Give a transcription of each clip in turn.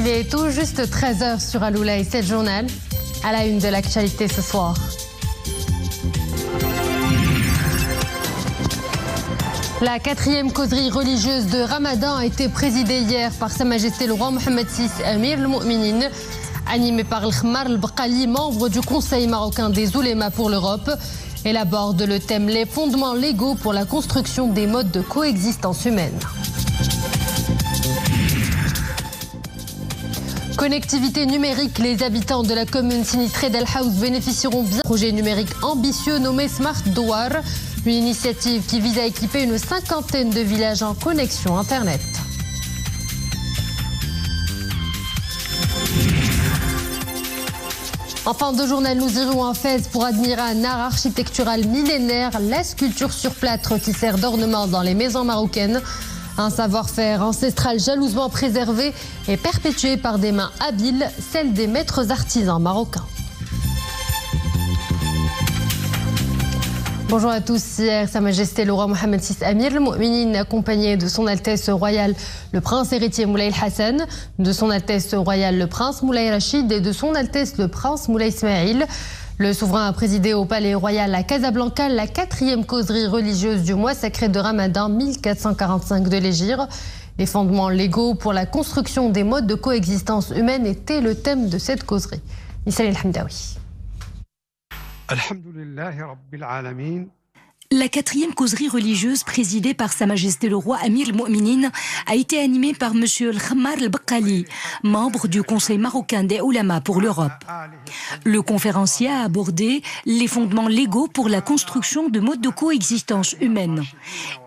Il est tout juste 13h sur Aloula et c'est le journal. À la une de l'actualité ce soir. La 4e causerie religieuse de Ramadan a été présidée hier par Sa Majesté le roi Mohammed VI Amir al-Mu'minin, animé par Al-Khammar al-Baqali, membre du Conseil marocain des oulémas pour l'Europe. Elle aborde le thème les fondements légaux pour la construction des modes de coexistence humaine. Connectivité numérique, les habitants de la commune sinistrée d'Al Haouz bénéficieront bien d'un projet numérique ambitieux nommé Smart Douar, une initiative qui vise à équiper une 50aine de villages en connexion Internet. En fin de journal, nous irons en Fès pour admirer un art architectural millénaire, la sculpture sur plâtre qui sert d'ornement dans les maisons marocaines. Un savoir-faire ancestral jalousement préservé et perpétué par des mains habiles, celles des maîtres artisans marocains. Bonjour à tous. Hier, Sa Majesté le roi Mohammed VI Amir al-Mu'minin, accompagné de son Altesse royale le prince héritier Moulay Hassan, de son Altesse royale le prince Moulay Rachid et de son Altesse le prince Moulay Ismail. Le souverain a présidé au Palais Royal à Casablanca la 4e causerie religieuse du mois sacré de Ramadan 1445 de l'Hégire. Les fondements légaux pour la construction des modes de coexistence humaine étaient le thème de cette causerie. Nissal El-Hamdaoui. La 4e causerie religieuse présidée par Sa Majesté le roi Amir al-Mu'minin a été animée par M. Al-Khammar al-Baqali, membre du Conseil marocain des oulémas pour l'Europe. Le conférencier a abordé les fondements légaux pour la construction de modes de coexistence humaine,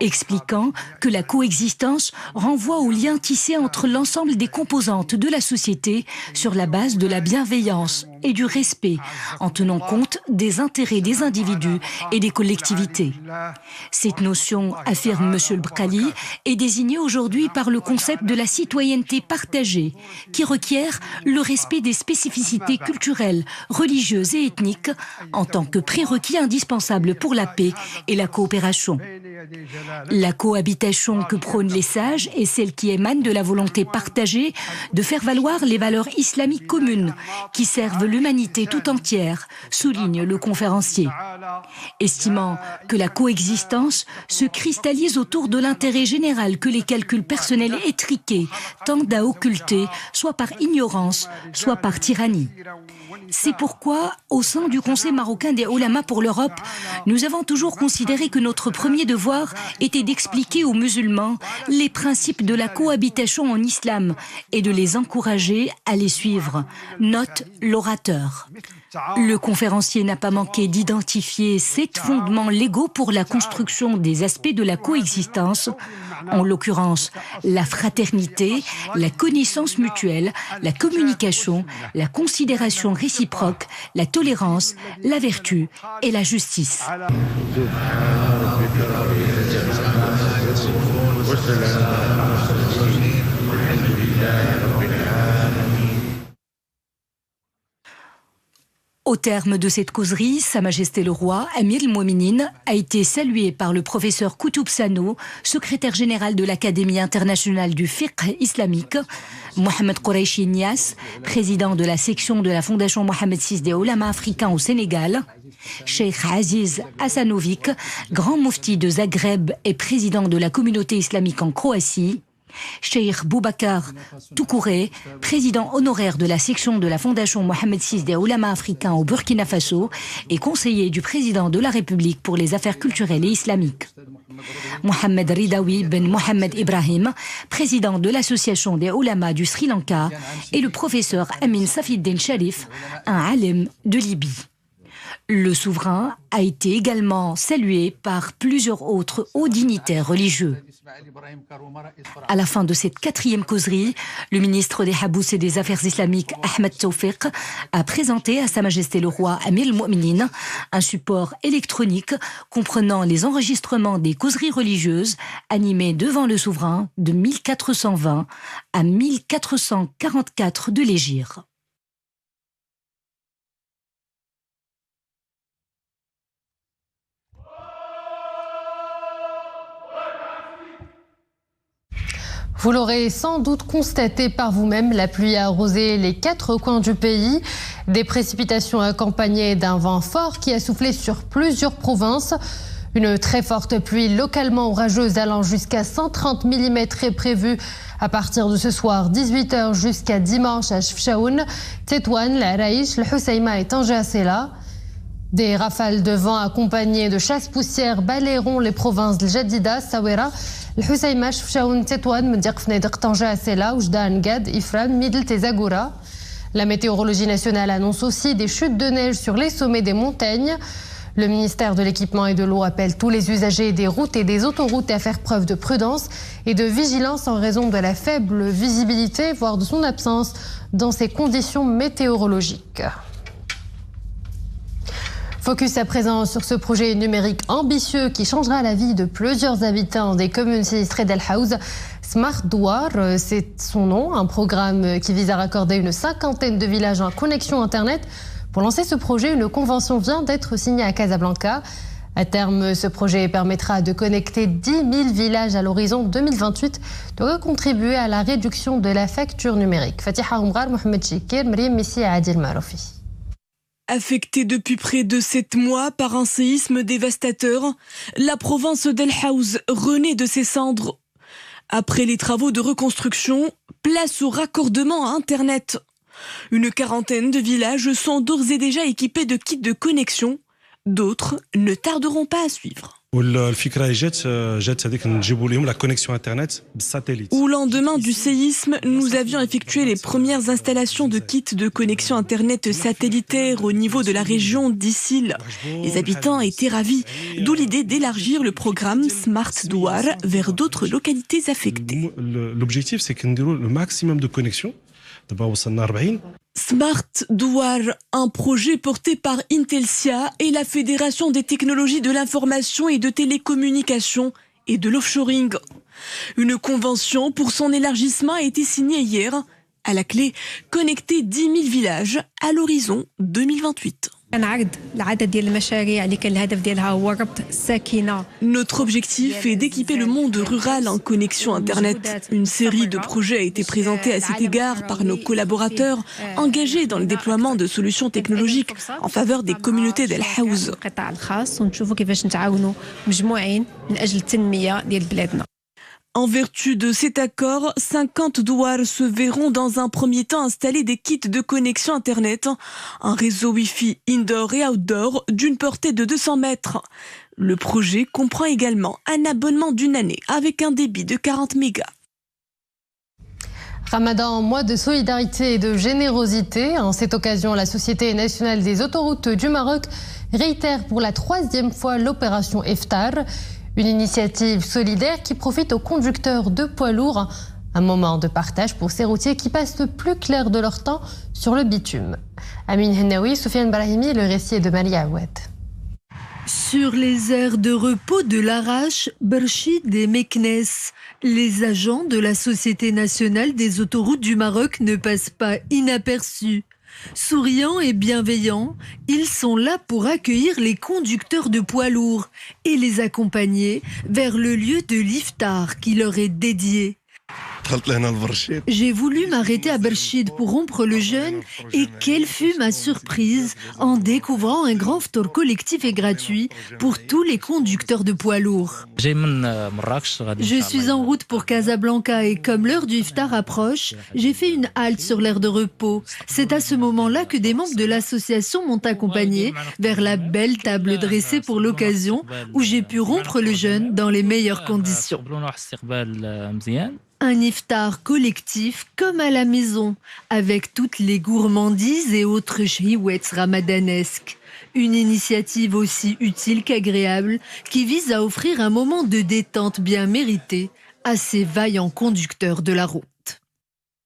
expliquant que la coexistence renvoie aux liens tissés entre l'ensemble des composantes de la société sur la base de la bienveillance et du respect, en tenant compte des intérêts des individus et des collectivités. Cette notion, affirme M. al-Baqali, est désignée aujourd'hui par le concept de la citoyenneté partagée, qui requiert le respect des spécificités culturelles, religieuses et ethniques en tant que prérequis indispensable pour la paix et la coopération. La cohabitation que prônent les sages est celle qui émane de la volonté partagée de faire valoir les valeurs islamiques communes qui servent l'humanité tout entière, souligne le conférencier. Estimant que la coexistence se cristallise autour de l'intérêt général que les calculs personnels étriqués tendent à occulter, soit par ignorance, soit par tyrannie. C'est pourquoi, au sein du Conseil marocain des oulémas pour l'Europe, nous avons toujours considéré que notre premier devoir était d'expliquer aux musulmans les principes de la cohabitation en islam et de les encourager à les suivre, note l'orateur. Le conférencier n'a pas manqué d'identifier 7 fondements légaux pour la construction des aspects de la coexistence, en l'occurrence la fraternité, la connaissance mutuelle, la communication, la considération réciproque, la tolérance, la vertu et la justice. Au terme de cette causerie, Sa Majesté le roi Amir al-Mu'minin a été salué par le professeur Koutoub Sano, secrétaire général de l'Académie internationale du fiqh islamique, Mohamed Kouraichi Nias, président de la section de la Fondation Mohammed VI des oulémas africains au Sénégal, Cheikh Aziz Hasanovic, grand mufti de Zagreb et président de la communauté islamique en Croatie, Cheikh Boubacar Toukouré, président honoraire de la section de la Fondation Mohammed VI des oulémas africains au Burkina Faso et conseiller du président de la République pour les affaires culturelles et islamiques. Mohamed Ridawi Ben Mohamed Ibrahim, président de l'association des oulémas du Sri Lanka, et le professeur Amin Safiddin Sharif, un alim de Libye. Le souverain a été également salué par plusieurs autres hauts dignitaires religieux. À la fin de cette 4e causerie, le ministre des Habous et des Affaires islamiques, Ahmed Tawfiq, a présenté à Sa Majesté le roi Amir al-Mu'minin un support électronique comprenant les enregistrements des causeries religieuses animées devant le souverain de 1420 à 1444 de l'Hégire. Vous l'aurez sans doute constaté par vous-même, la pluie a arrosé les 4 coins du pays. Des précipitations accompagnées d'un vent fort qui a soufflé sur plusieurs provinces. Une très forte pluie localement orageuse allant jusqu'à 130 mm est prévue à partir de ce soir 18h jusqu'à dimanche à Chefchaouen, Tétouan, l'Araïch, le Hoceima et Tanger Assela. Des rafales de vent accompagnées de chasse-poussière balayeront les provinces de Jadida, Sawera, le Hoceima, Chefchaouen, Tétouan, Mdiq Fnedq, Tanger Assela, Oujdan, Gad, Ifran, Midelt et Zagoura. La météorologie nationale annonce aussi des chutes de neige sur les sommets des montagnes. Le ministère de l'Équipement et de l'Eau appelle tous les usagers des routes et des autoroutes à faire preuve de prudence et de vigilance en raison de la faible visibilité, voire de son absence dans ces conditions météorologiques. Focus à présent sur ce projet numérique ambitieux qui changera la vie de plusieurs habitants des communes sinistrées d'El Haouz. Smart Douar, c'est son nom, un programme qui vise à raccorder une 50aine de villages en connexion Internet. Pour lancer ce projet, une convention vient d'être signée à Casablanca. À terme, ce projet permettra de connecter 10 000 villages à l'horizon 2028, doit contribuer à la réduction de la facture numérique. Fatiha Oumrar, Mohamed Chikir, Mriem Messi et Adil Maroufi. Affectée depuis près de 7 mois par un séisme dévastateur, la province d'El Haouz renaît de ses cendres. Après les travaux de reconstruction, place au raccordement à Internet. Une 40aine de villages sont d'ores et déjà équipés de kits de connexion. D'autres ne tarderont pas à suivre. Au lendemain du séisme, nous avions effectué les premières installations de kits de connexion Internet satellitaire au niveau de la région d'Issil. Les habitants étaient ravis, d'où l'idée d'élargir le programme Smart Douar vers d'autres localités affectées. L'objectif, c'est qu'on ait le maximum de connexions. Smart Douar, un projet porté par Intelsia et la Fédération des technologies de l'information et de télécommunications et de l'offshoring. Une convention pour son élargissement a été signée hier. À la clé, connecter 10 000 villages à l'horizon 2028. Notre objectif est d'équiper le monde rural en connexion Internet. Une série de projets a été présentée à cet égard par nos collaborateurs engagés dans le déploiement de solutions technologiques en faveur des communautés d'El Haouz. En vertu de cet accord, 50 douars se verront dans un premier temps installer des kits de connexion Internet, un réseau Wi-Fi indoor et outdoor d'une portée de 200 mètres. Le projet comprend également un abonnement d'une année avec un débit de 40 mégas. Ramadan, mois de solidarité et de générosité. En cette occasion, la Société nationale des autoroutes du Maroc réitère pour la 3e fois l'opération Iftar. Une initiative solidaire qui profite aux conducteurs de poids lourds. Un moment de partage pour ces routiers qui passent le plus clair de leur temps sur le bitume. Amine Hennaoui, Soufiane Brahimi, le récit de Maria Aoued. Sur les aires de repos de l'Arrache, Berchid et Meknes, les agents de la Société nationale des autoroutes du Maroc ne passent pas inaperçus. Souriants et bienveillants, ils sont là pour accueillir les conducteurs de poids lourds et les accompagner vers le lieu de l'iftar qui leur est dédié. J'ai voulu m'arrêter à Berchid pour rompre le jeûne et quelle fut ma surprise en découvrant un grand iftar collectif et gratuit pour tous les conducteurs de poids lourds. Je suis en route pour Casablanca et comme l'heure du iftar approche, j'ai fait une halte sur l'aire de repos. C'est à ce moment-là que des membres de l'association m'ont accompagné vers la belle table dressée pour l'occasion où j'ai pu rompre le jeûne dans les meilleures conditions. Un iftar collectif comme à la maison, avec toutes les gourmandises et autres chihouettes ramadanesques. Une initiative aussi utile qu'agréable qui vise à offrir un moment de détente bien mérité à ces vaillants conducteurs de la route.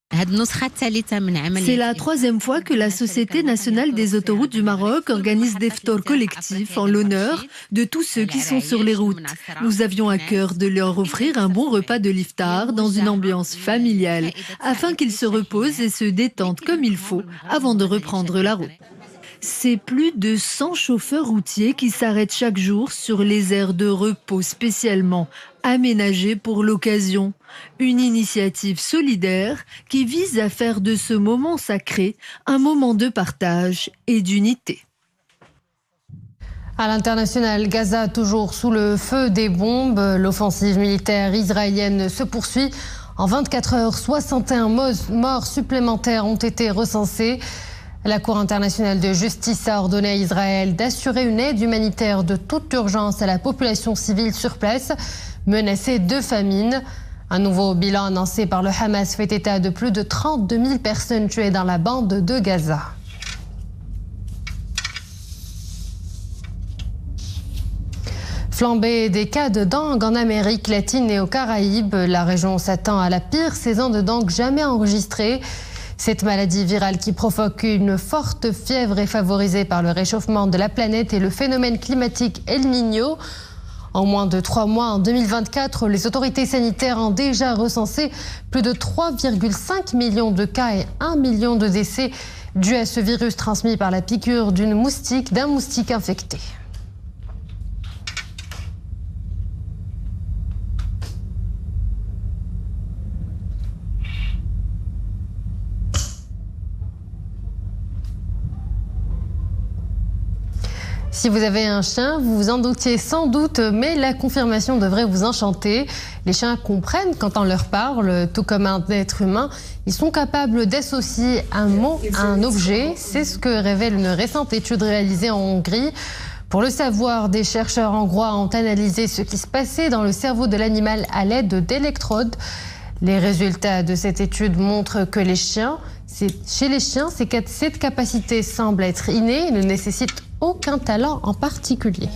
C'est la 3e fois que la Société nationale des autoroutes du Maroc organise des iftars collectifs en l'honneur de tous ceux qui sont sur les routes. Nous avions à cœur de leur offrir un bon repas de l'iftar dans une ambiance familiale afin qu'ils se reposent et se détendent comme il faut avant de reprendre la route. C'est plus de 100 chauffeurs routiers qui s'arrêtent chaque jour sur les aires de repos spécialement aménagées pour l'occasion. Une initiative solidaire qui vise à faire de ce moment sacré un moment de partage et d'unité. À l'international, Gaza toujours sous le feu des bombes. L'offensive militaire israélienne se poursuit. En 24 heures, 61 morts supplémentaires ont été recensés. La Cour internationale de justice a ordonné à Israël d'assurer une aide humanitaire de toute urgence à la population civile sur place, menacée de famine. Un nouveau bilan annoncé par le Hamas fait état de plus de 32 000 personnes tuées dans la bande de Gaza. Flambée des cas de dengue en Amérique latine et aux Caraïbes, la région s'attend à la pire saison de dengue jamais enregistrée. Cette maladie virale qui provoque une forte fièvre est favorisée par le réchauffement de la planète et le phénomène climatique El Niño. En moins de 3 mois, en 2024, les autorités sanitaires ont déjà recensé plus de 3,5 millions de cas et 1 million de décès dus à ce virus transmis par la piqûre d'un moustique infecté. Si vous avez un chien, vous vous en doutiez sans doute, mais la confirmation devrait vous enchanter. Les chiens comprennent quand on leur parle, tout comme un être humain. Ils sont capables d'associer un mot à un objet. C'est ce que révèle une récente étude réalisée en Hongrie. Pour le savoir, des chercheurs hongrois ont analysé ce qui se passait dans le cerveau de l'animal à l'aide d'électrodes. Les résultats de cette étude montrent que chez les chiens, cette capacité semble être innée et ne nécessite aucun talent en particulier.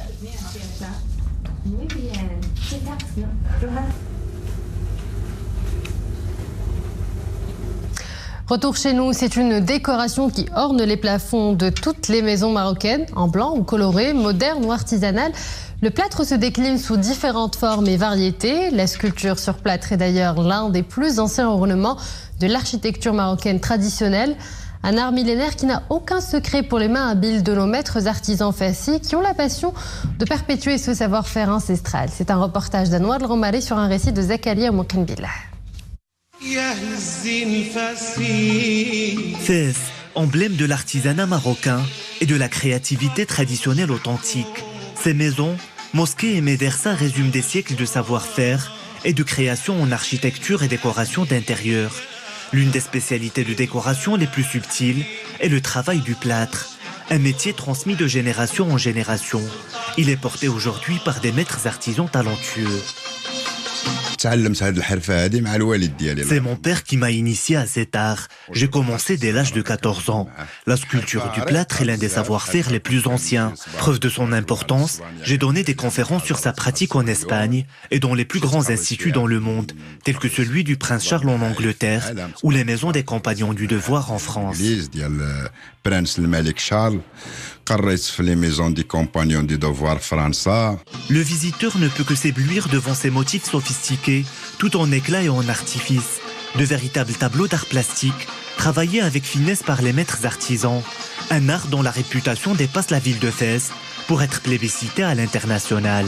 Retour chez nous, c'est une décoration qui orne les plafonds de toutes les maisons marocaines, en blanc ou coloré, moderne ou artisanale. Le plâtre se décline sous différentes formes et variétés. La sculpture sur plâtre est d'ailleurs l'un des plus anciens ornements de l'architecture marocaine traditionnelle. Un art millénaire qui n'a aucun secret pour les mains habiles de nos maîtres artisans fassis qui ont la passion de perpétuer ce savoir-faire ancestral. C'est un reportage d'Anouar El-Romari sur un récit de Zakaria Moukenbillah. Fès, emblème de l'artisanat marocain et de la créativité traditionnelle authentique. Ces maisons, mosquées et médersas résument des siècles de savoir-faire et de création en architecture et décoration d'intérieur. L'une des spécialités de décoration les plus subtiles est le travail du plâtre, un métier transmis de génération en génération. Il est porté aujourd'hui par des maîtres artisans talentueux. C'est mon père qui m'a initié à cet art. J'ai commencé dès l'âge de 14 ans. La sculpture du plâtre est l'un des savoir-faire les plus anciens. Preuve de son importance, j'ai donné des conférences sur sa pratique en Espagne et dans les plus grands instituts dans le monde, tels que celui du Prince Charles en Angleterre ou les maisons des Compagnons du Devoir en France. Le visiteur ne peut que s'éblouir devant ces motifs sophistiqués, tout en éclat et en artifice. De véritables tableaux d'art plastique, travaillés avec finesse par les maîtres artisans. Un art dont la réputation dépasse la ville de Fès pour être plébiscité à l'international.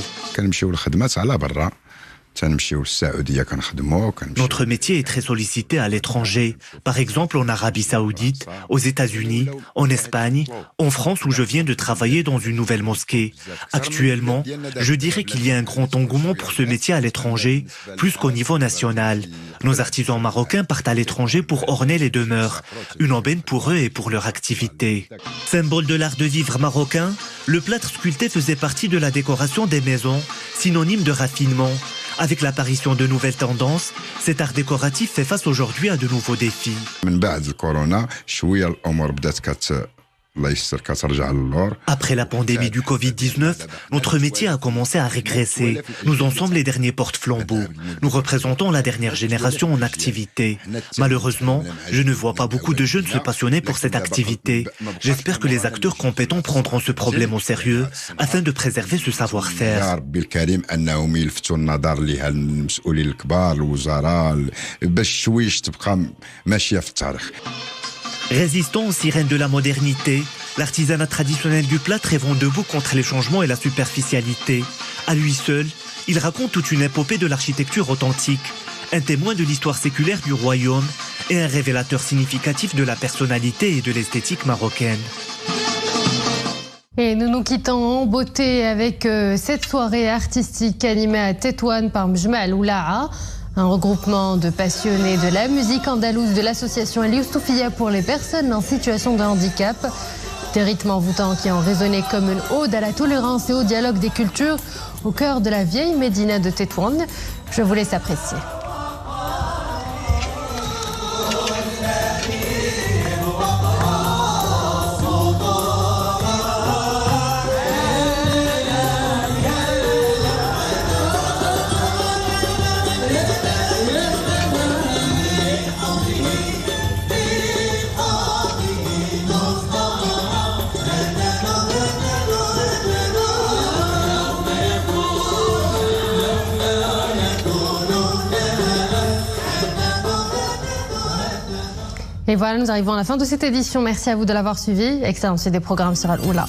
Notre métier est très sollicité à l'étranger, par exemple en Arabie Saoudite, aux États-Unis, en Espagne, en France où je viens de travailler dans une nouvelle mosquée. Actuellement, je dirais qu'il y a un grand engouement pour ce métier à l'étranger, plus qu'au niveau national. Nos artisans marocains partent à l'étranger pour orner les demeures, une aubaine pour eux et pour leur activité. Symbole de l'art de vivre marocain, le plâtre sculpté faisait partie de la décoration des maisons, synonyme de raffinement. Avec l'apparition de nouvelles tendances, cet art décoratif fait face aujourd'hui à de nouveaux défis. Après la pandémie du Covid-19, notre métier a commencé à régresser. Nous en sommes les derniers porte-flambeaux. Nous représentons la dernière génération en activité. Malheureusement, je ne vois pas beaucoup de jeunes se passionner pour cette activité. J'espère que les acteurs compétents prendront ce problème au sérieux afin de préserver ce savoir-faire. Résistant aux sirènes de la modernité, L'artisanat traditionnel du plâtre est vent debout contre les changements et la superficialité. À lui seul, il raconte toute une épopée de l'architecture authentique, un témoin de l'histoire séculaire du royaume et un révélateur significatif de la personnalité et de l'esthétique marocaine. Et nous nous quittons en beauté avec cette soirée artistique animée à Tétouan par Mjmal Oula'a, un regroupement de passionnés de la musique andalouse de l'association El Youssoufia pour les personnes en situation de handicap. Des rythmes envoûtants qui ont résonné comme une ode à la tolérance et au dialogue des cultures au cœur de la vieille Médina de Tétouan. Je vous laisse apprécier. Et voilà, nous arrivons à la fin de cette édition. Merci à vous de l'avoir suivi. Excellent, c'est des programmes sur Al-Oula.